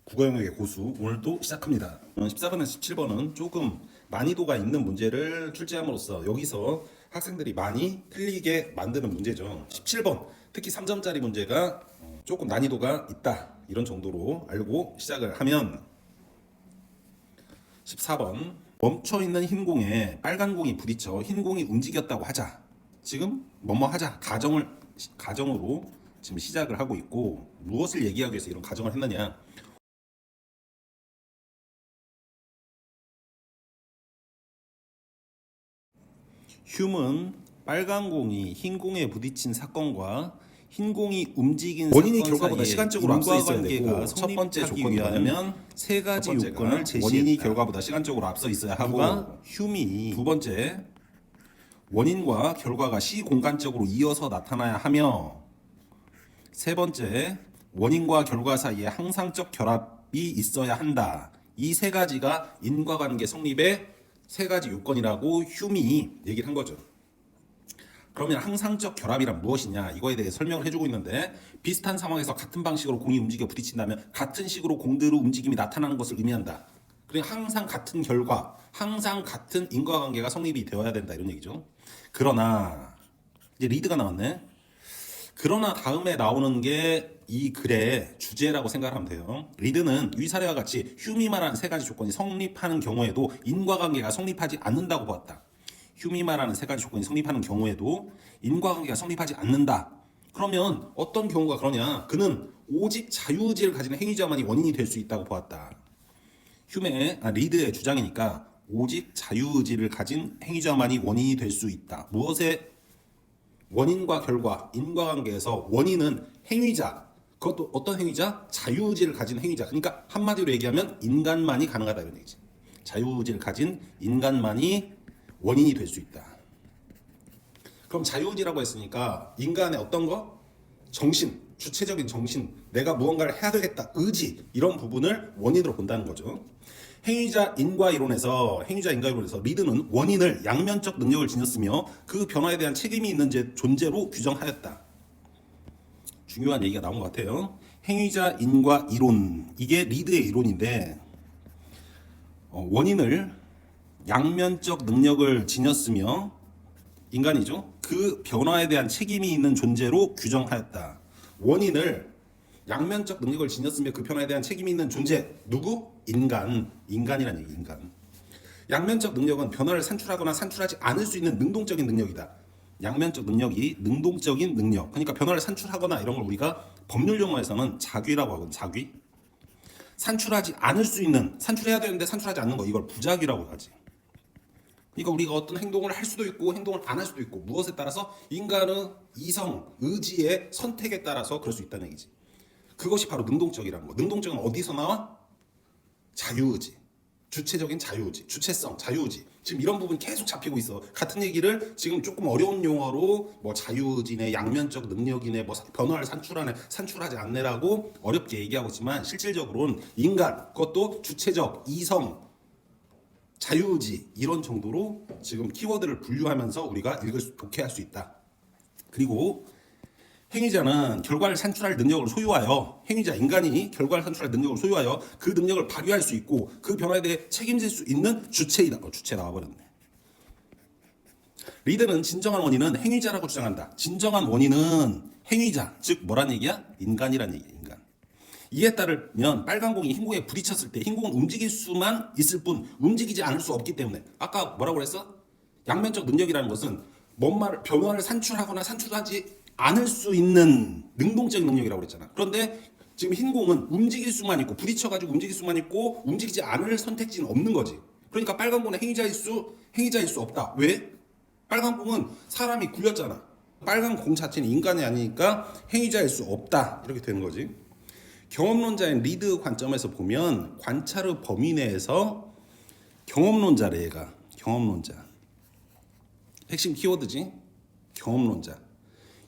국어 영역의 고수 오늘도 시작합니다. 14번에서 17번은 조금 난이도가 있는 문제를 출제함으로써 여기서 학생들이 많이 틀리게 만드는 문제죠. 17번 특히 3점짜리 문제가 조금 난이도가 있다 이런 정도로 알고 시작을 하면 14번 멈춰있는 흰 공에 빨간 공이 부딪혀 흰 공이 움직였다고 하자. 지금 뭐뭐 하자 가정으로 지금 시작을 하고 있고 무엇을 얘기하기 위해서 이런 가정을 했느냐. 휴은 빨간 공이 흰 공에 부딪힌 사건과 흰 공이 움직인 원인이 사건 결과보다 사이에 시간적으로 앞서 있어야 되고, 인과관계가 첫 번째 성립하기 조건이라면 위하면 세 가지 첫 번째가 요건을 제시했다. 원인이 결과보다 시간적으로 앞서 있어야 하고, 휴미 두 번째 원인과 결과가 시공간적으로 이어서 나타나야 하며 세 번째 원인과 결과 사이에 항상적 결합이 있어야 한다. 이 세 가지가 인과관계 성립의 세 가지 요건이라고 휴미 얘기를 한 거죠. 그러면 항상적 결합이란 무엇이냐 이거에 대해 설명을 해주고 있는데 비슷한 상황에서 같은 방식으로 공이 움직여 부딪힌다면 같은 식으로 공들의 움직임이 나타나는 것을 의미한다. 그러니까 항상 같은 결과, 항상 같은 인과관계가 성립이 되어야 된다 이런 얘기죠. 그러나 이제 리드가 나왔네. 그러나 다음에 나오는 게 이 글의 주제라고 생각하면 돼요. 리드는 위 사례와 같이 휴미 말하는 세 가지 조건이 성립하는 경우에도 인과관계가 성립하지 않는다고 보았다. 휴미 말하는 세 가지 조건이 성립하는 경우에도 인과관계가 성립하지 않는다. 그러면 어떤 경우가 그러냐? 그는 오직 자유의지를 가진 행위자만이 원인이 될 수 있다고 보았다. 리드의 주장이니까 오직 자유의지를 가진 행위자만이 원인이 될 수 있다. 무엇의 원인과 결과, 인과관계에서 원인은 행위자, 그것도 어떤 행위자? 자유의지를 가진 행위자. 그러니까 한마디로 얘기하면 인간만이 가능하다 이런 얘기지. 자유의지를 가진 인간만이 원인이 될 수 있다. 그럼 자유의지라고 했으니까 인간의 어떤 거? 정신, 주체적인 정신, 내가 무언가를 해야 되겠다, 의지 이런 부분을 원인으로 본다는 거죠. 행위자 인과이론에서 리드는 원인을 양면적 능력을 지녔으며 그 변화에 대한 책임이 있는 존재로 규정하였다. 중요한 얘기가 나온 것 같아요. 행위자 인과 이론 이게 리드의 이론인데 원인을 양면적 능력을 지녔으며 인간이죠. 그 변화에 대한 책임이 있는 존재로 규정하였다. 원인을 양면적 능력을 지녔으며 그 변화에 대한 책임이 있는 존재 누구? 인간이라는 얘기. 인간. 양면적 능력은 변화를 산출하거나 산출하지 않을 수 있는 능동적인 능력이다. 양면적 능력이 능동적인 능력. 그러니까 변화를 산출하거나 이런 걸 우리가 법률 용어에서는 자귀라고 하거든. 자귀. 산출하지 않을 수 있는, 산출해야 되는데 산출하지 않는 거 이걸 부자귀라고 하지. 그러니까 우리가 어떤 행동을 할 수도 있고 행동을 안 할 수도 있고 무엇에 따라서 인간의 이성, 의지의 선택에 따라서 그럴 수 있다는 얘기지. 그것이 바로 능동적이라는 거. 능동적은 어디서 나와? 자유의지. 주체적인 자유의지, 주체성, 자유의지. 지금 이런 부분이 계속 잡히고 있어. 같은 얘기를 지금 조금 어려운 용어로 뭐 자유의지네, 양면적 능력이네, 뭐 변화를 산출하네, 산출하지 않네라고 어렵게 얘기하고 있지만 실질적으로는 인간, 그것도 주체적, 이성, 자유의지 이런 정도로 지금 키워드를 분류하면서 우리가 독해할 수 있다. 그리고 행위자는 결과를 산출할 능력을 소유하여 인간이 결과를 산출할 능력을 소유하여 그 능력을 발휘할 수 있고 그 변화에 대해 책임질 수 있는 주체이다. 주체 나와버렸네. 리드는 진정한 원인은 행위자라고 주장한다. 진정한 원인은 행위자, 즉 뭐란 얘기야? 인간이란 얘기야. 인간. 이에 따르면 빨간 공이 흰 공에 부딪혔을 때 흰 공은 움직일 수만 있을 뿐 움직이지 않을 수 없기 때문에 아까 뭐라고 그랬어? 양면적 능력이라는 것은 변화를 산출하거나 산출하지 않을 수 있는 능동적인 능력이라고 그랬잖아. 그런데 지금 흰 공은 움직일 수만 있고 부딪혀가지고 움직일 수만 있고 움직이지 않을 선택지는 없는 거지. 그러니까 빨간 공은 행위자일 수 없다. 왜? 빨간 공은 사람이 굴렸잖아. 빨간 공 자체는 인간이 아니니까 행위자일 수 없다. 이렇게 되는 거지. 경험론자인 리드 관점에서 보면 관찰의 범위 내에서 경험론자래 얘가. 경험론자. 핵심 키워드지. 경험론자.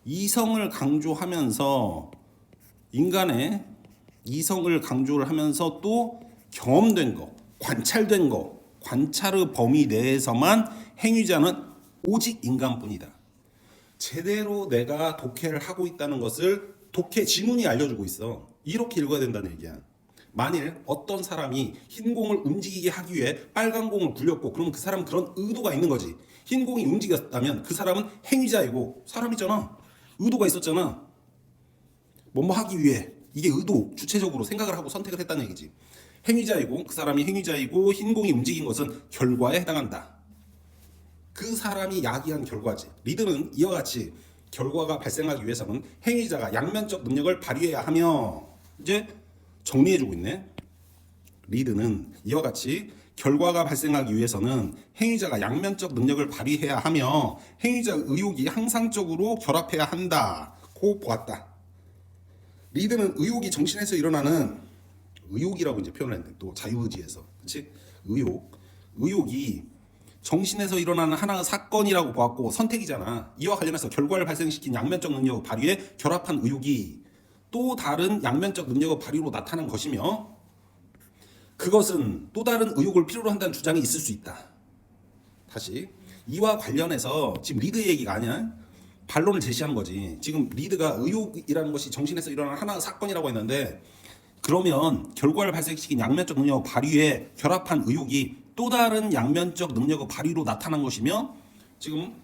이성을 강조하면서 인간의 이성을 강조를 하면서 또 경험된 거, 관찰된 거, 관찰의 범위 내에서만 행위자는 오직 인간뿐이다. 제대로 내가 독해를 하고 있다는 것을 독해 지문이 알려주고 있어. 이렇게 읽어야 된다는 얘기야. 만일 어떤 사람이 흰 공을 움직이게 하기 위해 빨간 공을 굴렸고 그러면 그 사람은 그런 의도가 있는 거지. 흰 공이 움직였다면 그 사람은 행위자이고 사람이잖아. 의도가 있었잖아. 뭐뭐 하기 위해 이게 의도 주체적으로 생각을 하고 선택을 했다는 얘기지. 행위자이고 그 사람이 행위자이고 흰 공이 움직인 것은 결과에 해당한다. 그 사람이 야기한 결과지. 리드는 이와 같이 결과가 발생하기 위해서는 행위자가 양면적 능력을 발휘해야 하며 이제 정리해주고 있네. 리드는 이와 같이 결과가 발생하기 위해서는 행위자가 양면적 능력을 발휘해야 하며 행위자 의욕이 항상적으로 결합해야 한다고 보았다. 리드는 의욕이 정신에서 일어나는 의욕이라고 이제 표현을 했는데 또 자유의지에서 그렇지? 의욕이 정신에서 일어나는 하나의 사건이라고 보았고 선택이잖아. 이와 관련해서 결과를 발생시킨 양면적 능력을 발휘해 결합한 의욕이 또 다른 양면적 능력의 발휘로 나타난 것이며 그것은 또 다른 의욕을 필요로 한다는 주장이 있을 수 있다. 다시 이와 관련해서 지금 리드 얘기가 아니야. 반론을 제시한 거지. 지금 리드가 의욕이라는 것이 정신에서 일어나는 하나의 사건이라고 했는데 그러면 결과를 발생시킨 양면적 능력을 발휘해 결합한 의욕이 또 다른 양면적 능력의 발휘로 나타난 것이며 지금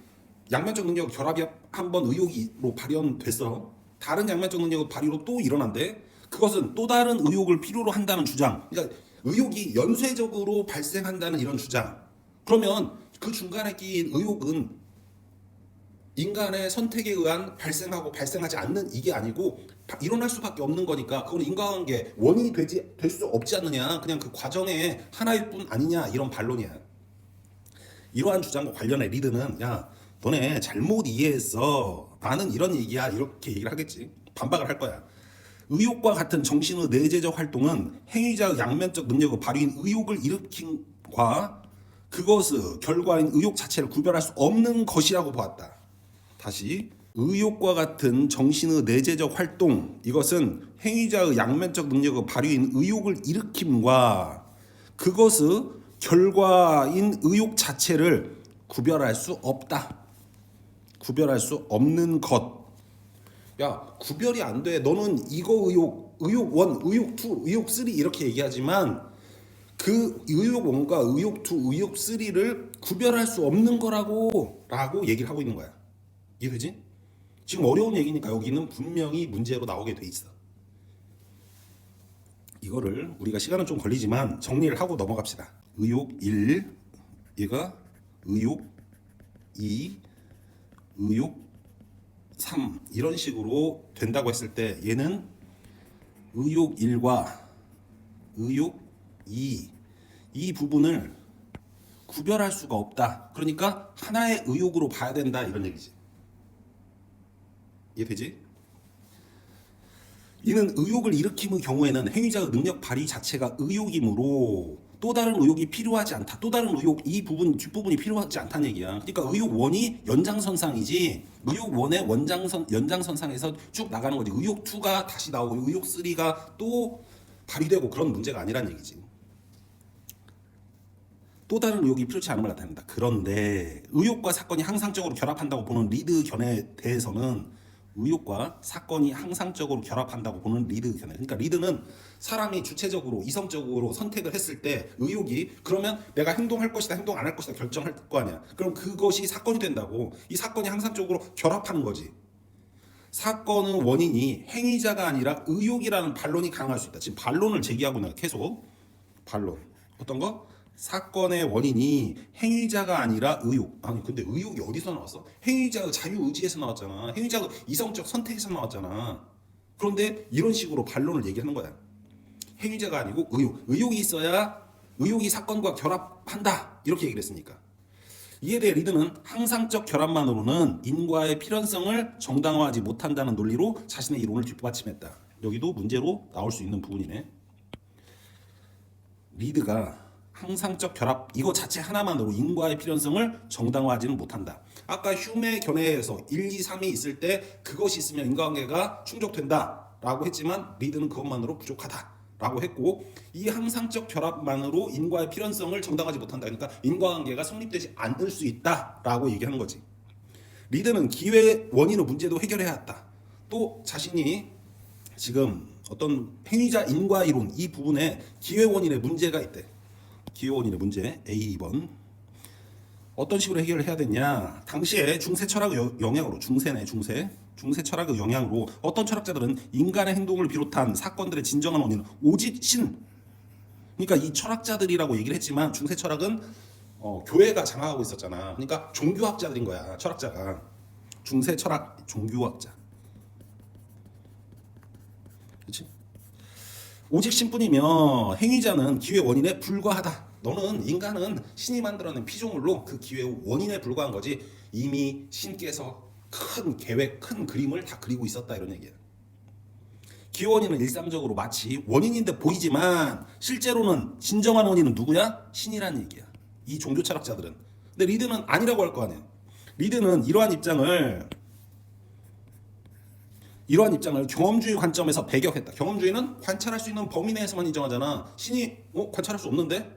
양면적 능력 결합이 한번 의욕으로 발현됐어. 다른 양면적 능력의 발휘로 또 일어난대. 그것은 또 다른 의욕을 필요로 한다는 주장. 그러니까 의욕이 연쇄적으로 발생한다는 이런 주장. 그러면 그 중간에 끼인 의욕은 인간의 선택에 의한 발생하고 발생하지 않는 이게 아니고 일어날 수밖에 없는 거니까 그건 인과관계 원인이 될 수 없지 않느냐. 그냥 그 과정의 하나일 뿐 아니냐 이런 반론이야. 이러한 주장과 관련해 리드는 야 너네 잘못 이해했어. 나는 이런 얘기야 이렇게 얘기를 하겠지. 반박을 할 거야. 의욕과 같은 정신의 내재적 활동은 행위자의 양면적 능력의 발휘인 의욕을 일으킴과 그것의 결과인 의욕 자체를 구별할 수 없는 것이라고 보았다. 다시 의욕과 같은 정신의 내재적 활동 이것은 행위자의 양면적 능력의 발휘인 의욕을 일으킴과 그것의 결과인 의욕 자체를 구별할 수 없다. 구별할 수 없는 것. 야 구별이 안 돼. 너는 이거 의욕 1, 의욕 2, 의욕 3 이렇게 얘기하지만 그 의욕 1과 의욕 2, 의욕 3를 구별할 수 없는 거라고 얘기를 하고 있는 거야. 이해되지? 지금 어려운 얘기니까 여기는 분명히 문제로 나오게 돼 있어. 이거를 우리가 시간은 좀 걸리지만 정리를 하고 넘어갑시다. 의욕 1, 얘가 의욕 2, 의욕 3 이런 식으로 된다고 했을 때 얘는 의욕 1과 의욕 2 이 부분을 구별할 수가 없다. 그러니까 하나의 의욕으로 봐야 된다 이런 얘기지. 이해되지? 이는 의욕을 일으킴의 경우에는 행위자의 능력 발휘 자체가 의욕이므로 또 다른 의욕이 필요하지 않다. 또 다른 의욕 이 부분 뒷부분이 필요하지 않다는 얘기야. 그러니까 의욕 1이 연장선상이지 의욕 1의 연장선상에서 쭉 나가는 거지. 의욕 2가 다시 나오고 의욕 3가 또 발휘되고 그런 문제가 아니란 얘기지. 또 다른 의욕이 필요치 않음을 나타낸다. 그런데 의욕과 사건이 항상적으로 결합한다고 보는 리드 견해에 대해서는 의욕과 사건이 항상적으로 결합한다고 보는 리드 견해. 그러니까 리드는 사람이 주체적으로 이성적으로 선택을 했을 때 의욕이 그러면 내가 행동할 것이다 행동 안 할 것이다 결정할 거 아니야. 그럼 그것이 사건이 된다고. 이 사건이 항상적으로 결합하는 거지. 사건의 원인이 행위자가 아니라 의욕이라는 반론이 가능할 수 있다. 지금 반론을 제기하고 있는 거야. 계속 반론. 어떤 거? 사건의 원인이 행위자가 아니라 의욕. 아니 근데 의욕이 어디서 나왔어? 행위자의 자유의지에서 나왔잖아. 행위자의 이성적 선택에서 나왔잖아. 그런데 이런 식으로 반론을 얘기하는 거야. 행위자가 아니고 의욕. 의욕이 있어야 의욕이 사건과 결합한다. 이렇게 얘기를 했으니까. 이에 대해 리드는 항상적 결합만으로는 인과의 필연성을 정당화하지 못한다는 논리로 자신의 이론을 뒷받침했다. 여기도 문제로 나올 수 있는 부분이네. 리드가 항상적 결합 이거 자체 하나만으로 인과의 필연성을 정당화하지는 못한다. 아까 휴메 견해에서 1, 2, 3이 있을 때 그것이 있으면 인과관계가 충족된다 라고 했지만 리드는 그것만으로 부족하다 라고 했고 이 항상적 결합만으로 인과의 필연성을 정당화하지 못한다. 그러니까 인과관계가 성립되지 않을 수 있다 라고 얘기하는 거지. 리드는 기회의 원인의 문제도 해결해야 한다. 또 자신이 지금 어떤 행위자 인과 이론 이 부분에 기회 원인의 문제가 있대. 기회 원인의 문제 A번. 어떤 식으로 해결을 해야 되냐? 당시에 중세 철학의 영향으로 중세 철학의 영향으로 어떤 철학자들은 인간의 행동을 비롯한 사건들의 진정한 원인은 오직 신. 그러니까 이 철학자들이라고 얘기를 했지만 중세 철학은 교회가 장악하고 있었잖아. 그러니까 종교학자들인 거야. 철학자가 중세 철학 종교학자. 그렇지? 오직 신뿐이며 행위자는 기회 원인에 불과하다. 너는 인간은 신이 만들어낸 피조물로 그 기회의 원인에 불과한 거지. 이미 신께서 큰 계획, 큰 그림을 다 그리고 있었다 이런 얘기야. 기회 원인은 일상적으로 마치 원인인데 보이지만 실제로는 진정한 원인은 누구야? 신이란 얘기야. 이 종교 철학자들은. 근데 리드는 아니라고 할 거 아니야. 리드는 이러한 입장을 경험주의 관점에서 배격했다. 경험주의는 관찰할 수 있는 범위 내에서만 인정하잖아. 신이 관찰할 수 없는데?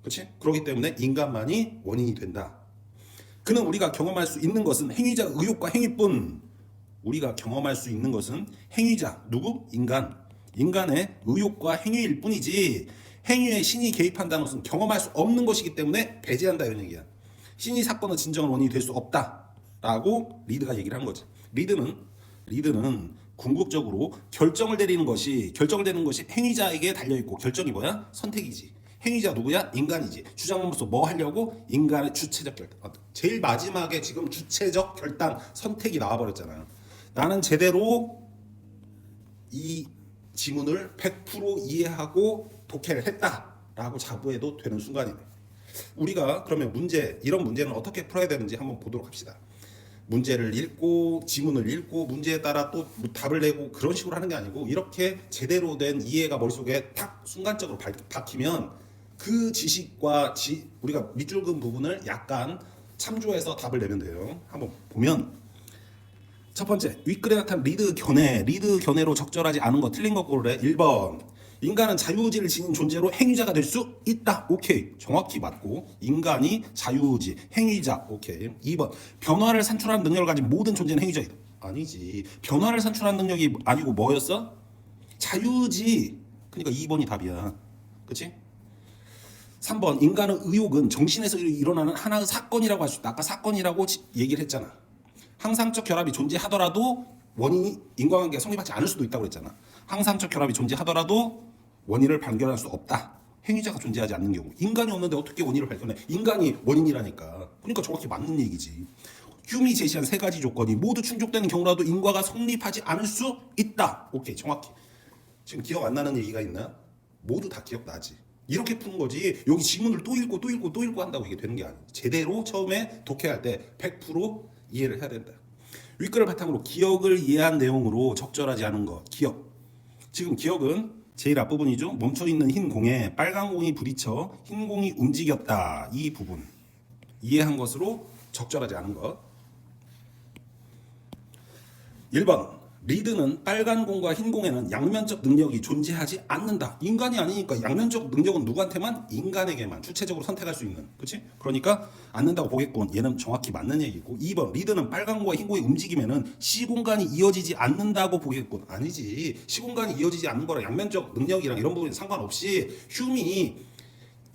그렇지? 그렇기 때문에 인간만이 원인이 된다. 그는 우리가 경험할 수 있는 것은 행위자 의욕과 행위뿐. 우리가 경험할 수 있는 것은 행위자, 누구? 인간. 인간의 의욕과 행위일 뿐이지 행위에 신이 개입한다는 것은 경험할 수 없는 것이기 때문에 배제한다 이런 얘기야. 신이 사건의 진정한 원인이 될 수 없다라고 리드가 얘기를 한 거지. 리드는 궁극적으로 결정을 내리는 것이 행위자에게 달려 있고 결정이 뭐야? 선택이지. 행위자 누구야? 인간이지. 주장으로서 뭐 하려고? 인간의 주체적 결단. 제일 마지막에 지금 주체적 결단 선택이 나와버렸잖아요. 나는 제대로 이 지문을 100% 이해하고 독해를 했다라고 자부해도 되는 순간이네. 우리가 그러면 이런 문제는 어떻게 풀어야 되는지 한번 보도록 합시다. 문제를 읽고 지문을 읽고 문제에 따라 또 답을 내고 그런 식으로 하는 게 아니고 이렇게 제대로 된 이해가 머릿속에 탁 순간적으로 박히면 그 지식과 우리가 밑줄 그은 부분을 약간 참조해서 답을 내면 돼요. 한번 보면 첫 번째 윗글에 나타난 리드 견해로 적절하지 않은 거 틀린 거 고르래. 1번 인간은 자유의지를 지닌 존재로 행위자가 될 수 있다. 오케이. 정확히 맞고 인간이 자유의지 행위자. 오케이. 2번 변화를 산출하는 능력을 가진 모든 존재는 행위자이다. 아니지. 변화를 산출하는 능력이 아니고 뭐였어? 자유의지. 그러니까 2번이 답이야. 그치? 3번 인간의 의욕은 정신에서 일어나는 하나의 사건이라고 할 수 있다. 아까 사건이라고 얘기를 했잖아. 항상적 결합이 존재하더라도 원인이 인과관계가 성립하지 않을 수도 있다고 그랬잖아. 항상적 결합이 존재하더라도 원인을 발견할 수 없다. 행위자가 존재하지 않는 경우. 인간이 없는데 어떻게 원인을 발견해? 인간이 원인이라니까. 그러니까 정확히 맞는 얘기지. 휴미 제시한 세 가지 조건이 모두 충족되는 경우라도 인과가 성립하지 않을 수 있다. 오케이, 정확히. 지금 기억 안 나는 얘기가 있나? 모두 다 기억나지. 이렇게 푸는 거지. 여기 지문을 또 읽고 한다고 이게 되는 게 아니야. 제대로 처음에 독해할 때 100% 이해를 해야 된다. 윗글을 바탕으로 기억을 이해한 내용으로 적절하지 않은 것. 기억. 지금 기억은 제일 앞부분이죠. 멈춰있는 흰 공에 빨간 공이 부딪혀 흰 공이 움직였다. 이 부분. 이해한 것으로 적절하지 않은 것. 1번 리드는 빨간 공과 흰 공에는 양면적 능력이 존재하지 않는다. 인간이 아니니까 양면적 능력은 누구한테만? 인간에게만 주체적으로 선택할 수 있는. 그렇지? 그러니까 않는다고 보겠군. 얘는 정확히 맞는 얘기고. 2번 리드는 빨간 공과 흰 공의 움직임에는 시공간이 이어지지 않는다고 보겠군. 아니지. 시공간이 이어지지 않는 거랑 양면적 능력이랑 이런 부분이 상관없이 휴미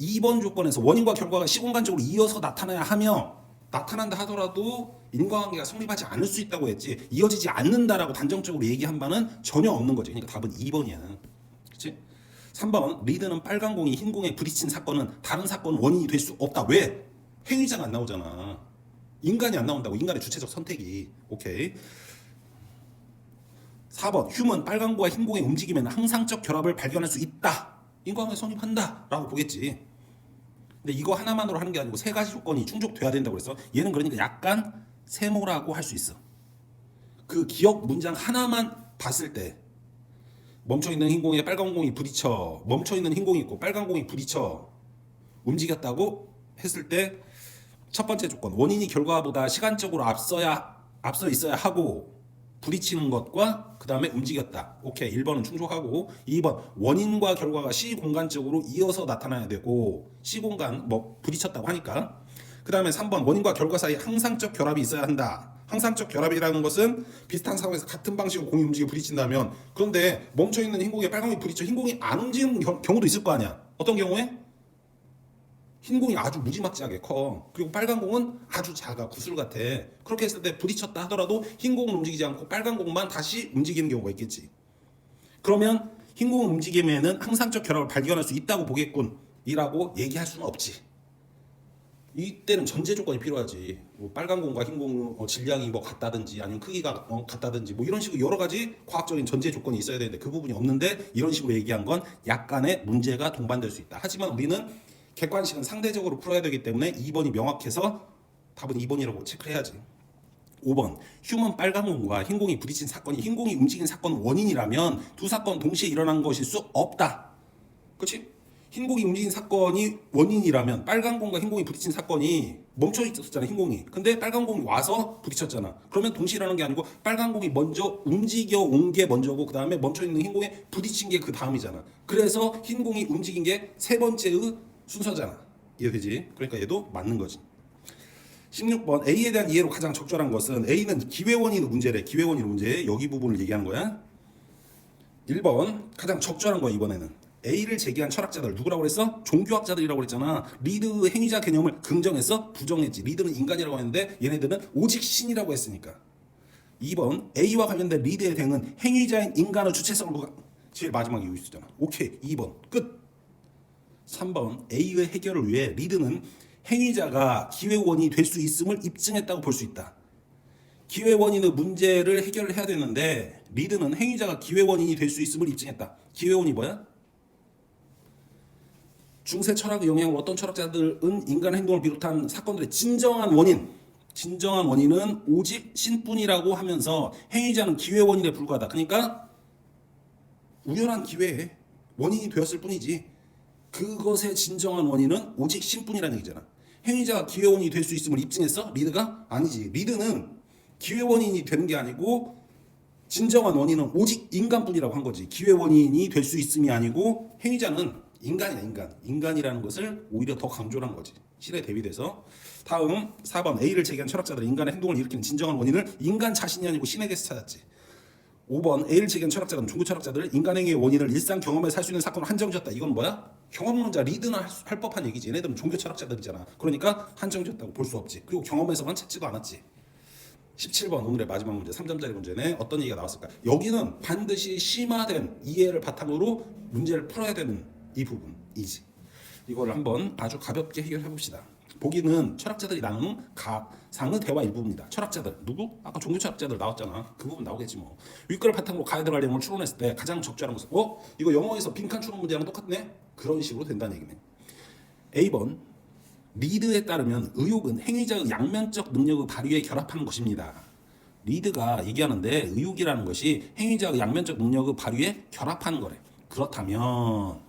2번 조건에서 원인과 결과가 시공간적으로 이어서 나타난다 하더라도 인과관계가 성립하지 않을 수 있다고 했지 이어지지 않는다라고 단정적으로 얘기한 바는 전혀 없는 거지. 그러니까 답은 2번이야. 그렇지? 3번 리드는 빨간 공이 흰 공에 부딪힌 사건은 다른 사건 원인이 될 수 없다. 왜? 행위자가 안 나오잖아. 인간이 안 나온다고. 인간의 주체적 선택이. 오케이. 4번 휴먼 빨간 공과 흰 공의 움직임에는 항상적 결합을 발견할 수 있다. 인과관계 성립한다 라고 보겠지. 근데 이거 하나만으로 하는 게 아니고 세 가지 조건이 충족돼야 된다고 그랬어. 얘는 그러니까 약간 세모라고 할 수 있어. 그 기억 문장 하나만 봤을 때 멈춰있는 흰 공에 빨간 공이 부딪혀 멈춰있는 흰 공이 있고 빨간 공이 부딪혀 움직였다고 했을 때 첫 번째 조건 원인이 결과보다 시간적으로 앞서 있어야 하고 부딪히는 것과 그 다음에 움직였다. 오케이. 1번은 충족하고 2번 원인과 결과가 시공간적으로 이어서 나타나야 되고 시공간 부딪혔다고 하니까 그 다음에 3번 원인과 결과 사이에 항상적 결합이 있어야 한다. 항상적 결합이라는 것은 비슷한 상황에서 같은 방식으로 공이 움직여 부딪힌다면, 그런데 멈춰있는 흰 공에 빨간 공이 부딪혀 흰 공이 안 움직이는 경우도 있을 거 아니야. 어떤 경우에? 흰 공이 아주 무지막지하게 커. 그리고 빨간 공은 아주 작아. 구슬 같아. 그렇게 했을 때 부딪혔다 하더라도 흰 공은 움직이지 않고 빨간 공만 다시 움직이는 경우가 있겠지. 그러면 흰 공은 움직임에는 항상적 결합을 발견할 수 있다고 보겠군 이라고 얘기할 수는 없지. 이때는 전제 조건이 필요하지. 뭐 빨간 공과 흰 공 질량이 뭐 같다든지 아니면 크기가 같다든지 뭐 이런 식으로 여러 가지 과학적인 전제 조건이 있어야 되는데 그 부분이 없는데 이런 식으로 얘기한 건 약간의 문제가 동반될 수 있다. 하지만 우리는 객관식은 상대적으로 풀어야 되기 때문에 2번이 명확해서 답은 2번이라고 체크해야지. 5번 휴먼 빨간 공과 흰 공이 부딪힌 사건이 흰 공이 움직인 사건 원인이라면 두 사건 동시에 일어난 것일 수 없다. 그렇지? 흰 공이 움직인 사건이 원인이라면 빨간 공과 흰 공이 부딪힌 사건이 멈춰 있었잖아. 흰 공이. 근데 빨간 공이 와서 부딪혔잖아. 그러면 동시에 일어나는 게 아니고 빨간 공이 먼저 움직여 온 게 먼저고 그 다음에 멈춰 있는 흰 공에 부딪힌 게 그 다음이잖아. 그래서 흰 공이 움직인 게 세 번째의 순서잖아. 이해되지? 그러니까 얘도 맞는 거지. 16번 A에 대한 이해로 가장 적절한 것은 A는 기회원인 문제래. 기회원인 문제. 여기 부분을 얘기하는 거야. 1번 가장 적절한 거야. 이번에는 A를 제기한 철학자들 누구라고 그랬어? 종교학자들이라고 그랬잖아. 리드 행위자 개념을 긍정했어? 부정했지. 리드는 인간이라고 했는데 얘네들은 오직 신이라고 했으니까. 2번 A와 관련된 리드의 대응은 행위자인 인간의 주체성으로 제일 마지막에 여기 있었잖아. 오케이. 2번 끝. 3번 A의 해결을 위해 리드는 행위자가 기회원이 될 수 있음을 입증했다고 볼 수 있다. 기회원인의 문제를 해결을 해야 되는데 리드는 행위자가 기회원인이 될 수 있음을 입증했다. 기회원이 뭐야? 중세 철학의 영향으로 어떤 철학자들은 인간 행동을 비롯한 사건들의 진정한 원인은 오직 신뿐이라고 하면서 행위자는 기회원인에 불과하다. 그러니까 우연한 기회에 원인이 되었을 뿐이지 그것의 진정한 원인은 오직 신뿐이라는 얘기잖아. 행위자가 기회원인이 될 수 있음을 입증했어? 리드가? 아니지. 리드는 기회원인이 되는 게 아니고 진정한 원인은 오직 인간뿐이라고 한 거지. 기회원인이 될 수 있음이 아니고 행위자는 인간이야. 인간이라는 것을 오히려 더 강조를 한 거지. 실에 대비돼서. 다음 4번 A를 제기한 철학자들은 인간의 행동을 일으키는 진정한 원인을 인간 자신이 아니고 신에게서 찾았지. 5번 A를 제기한 철학자들은 종교 철학자들은 인간 행위의 원인을 일상 경험에서 살 수 있는 사건으로 한정지었다. 이건 뭐야? 경험론자 리드는 할 법한 얘기지. 얘네들은 종교 철학자들이잖아. 그러니까 한정지었다고 볼 수 없지. 그리고 경험에서만 찾지도 않았지. 17번 오늘의 마지막 문제 3점짜리 문제네. 어떤 얘기가 나왔을까? 여기는 반드시 심화된 이해를 바탕으로 문제를 풀어야 되는 이 부분이지. 이거를 한번 아주 가볍게 해결해 봅시다. 보기는 철학자들이 나누는 가상의 대화 일부입니다. 철학자들 누구? 아까 종교 철학자들 나왔잖아. 그 부분 나오겠지 뭐. 윗글을 바탕으로 가야 될 내용을 추론했을 때 가장 적절한 것은 이거 영어에서 빈칸 추론 문제랑 똑같네? 그런 식으로 된다는 얘기네. A번 리드에 따르면 의욕은 행위자의 양면적 능력의 발휘에 결합하는 것입니다. 리드가 얘기하는데 의욕이라는 것이 행위자의 양면적 능력의 발휘에 결합하는 거래. 그렇다면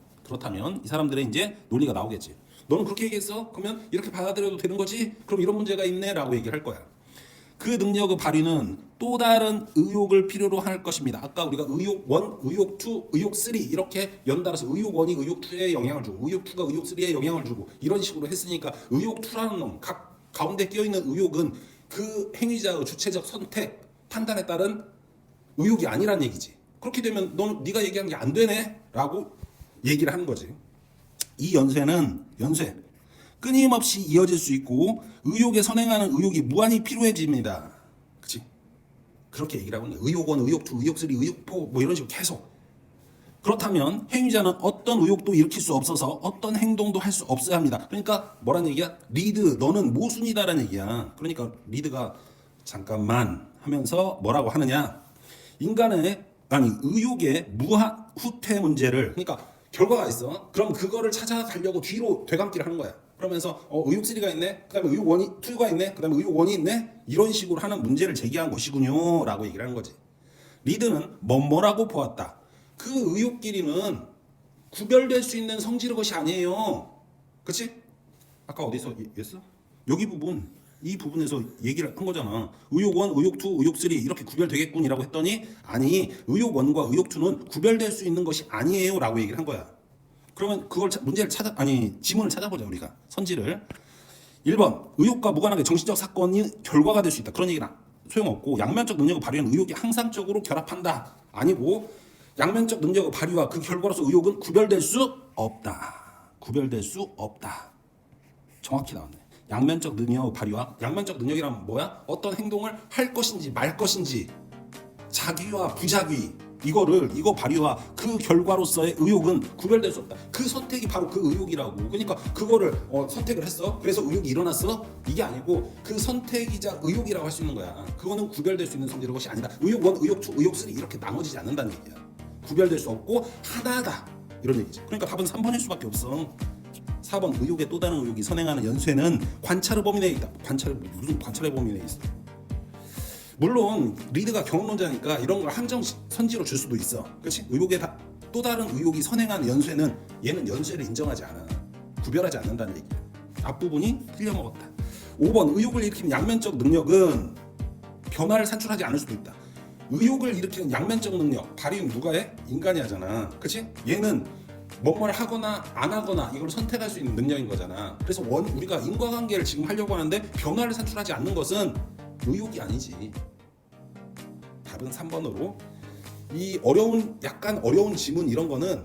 이 사람들의 이제 논리가 나오겠지. 너는 그렇게 얘기했어? 그러면 이렇게 받아들여도 되는 거지? 그럼 이런 문제가 있네 라고 얘기를 할 거야. 그 능력의 발휘는 또 다른 의욕을 필요로 할 것입니다. 아까 우리가 의욕 1, 의욕 2, 의욕 3 이렇게 연달아서 의욕 1이 의욕 2에 영향을 주고 의욕 2가 의욕 3에 영향을 주고 이런 식으로 했으니까 의욕 2라는 놈, 각 가운데 끼어있는 의욕은 그 행위자의 주체적 선택, 판단에 따른 의욕이 아니란 얘기지. 그렇게 되면 너는 네가 얘기한 게 안 되네 라고 얘기를 하는 거지. 이 연쇄는 끊임없이 이어질 수 있고 의욕에 선행하는 의욕이 무한히 필요해집니다. 그치? 그렇게 얘기를 하고 있는 거야. 의욕 1, 의욕 2, 의욕 3, 의욕 4 뭐 이런 식으로 계속. 그렇다면 행위자는 어떤 의욕도 일으킬 수 없어서 어떤 행동도 할 수 없어야 합니다. 그러니까 뭐라는 얘기야? 리드 너는 모순이다라는 얘기야. 그러니까 리드가 잠깐만 하면서 뭐라고 하느냐? 의욕의 무한 후퇴 문제를, 그러니까 결과가 있어. 그럼 그거를 찾아가려고 뒤로 되감기를 하는 거야. 그러면서 의욕 3가 있네. 그다음에 의욕 2가 있네. 그다음에 의욕 1이 있네. 이런 식으로 하는 문제를 제기한 것이군요. 라고 얘기를 하는 거지. 리드는 뭐라고 보았다. 그 의욕끼리는 구별될 수 있는 성질의 것이 아니에요. 그치? 아까 어디서 얘기했어? 여기 부분. 이 부분에서 얘기를 한 거잖아. 의욕 1, 의욕 2, 의욕 3 이렇게 구별되겠군이라고 했더니 아니 의욕 1과 의욕 2는 구별될 수 있는 것이 아니에요 라고 얘기를 한 거야. 그러면 그걸 지문을 찾아보자 우리가. 선지를 1번 의욕과 무관하게 정신적 사건이 결과가 될 수 있다. 그런 얘기는 소용없고 양면적 능력을 발휘하는 의욕이 항상적으로 결합한다. 아니고 양면적 능력의 발휘와 그 결과로서 의욕은 구별될 수 없다. 구별될 수 없다. 정확히 나왔네. 양면적 능력의 발휘와 양면적 능력이란 뭐야? 어떤 행동을 할 것인지 말 것인지 자기와 부자기 이거 발휘와 그 결과로서의 의욕은 구별될 수 없다. 그 선택이 바로 그 의욕이라고. 그러니까 그거를 선택을 했어. 그래서 의욕이 일어났어. 이게 아니고 그 선택이자 의욕이라고 할 수 있는 거야. 그거는 구별될 수 있는 성질의 것이 아니다. 의욕 1, 의욕 2, 의욕 3 이렇게 나눠지지 않는다는 얘기야. 구별될 수 없고 하나다. 이런 얘기지. 그러니까 답은 3번일 수밖에 없어. 4번 의욕의 또 다른 의욕이 선행하는 연쇄는 관찰의 범위 내에 있다. 무슨 관찰의 범위 내에 있어. 물론 리드가 경험론자니까 이런 걸 함정 선지로 줄 수도 있어. 그렇지? 의욕의 또 다른 의욕이 선행하는 연쇄는 얘는 연쇄를 인정하지 않아. 구별하지 않는다는 얘기야. 앞부분이 틀려먹었다. 5번 의욕을 일으키는 양면적 능력은 변화를 산출하지 않을 수도 있다. 의욕을 일으키는 양면적 능력 발휘는 누가 해? 인간이 하잖아. 그렇지? 얘는 뭐를 하거나 안 하거나 이걸 선택할 수 있는 능력인 거잖아. 그래서 우리가 인과관계를 지금 하려고 하는데 변화를 산출하지 않는 것은 의욕이 아니지. 답은 3번으로. 이 약간 어려운 지문 이런 거는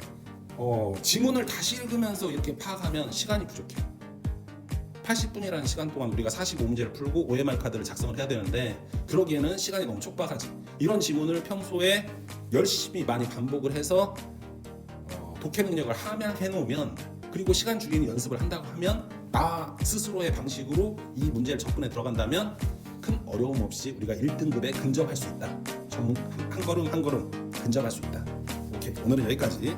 지문을 다시 읽으면서 이렇게 파악하면 시간이 부족해. 80분이라는 시간 동안 우리가 45문제를 풀고 OMR 카드를 작성을 해야 되는데 그러기에는 시간이 너무 촉박하지. 이런 지문을 평소에 열심히 많이 반복을 해서 독해 능력을 함양해 놓으면, 그리고 시간 주기는 연습을 한다고 하면 나 스스로의 방식으로 이 문제를 접근해 들어간다면 큰 어려움 없이 우리가 1등급에 근접할 수 있다. 한 걸음 한 걸음 근접할 수 있다. 오케이, 오늘은 여기까지.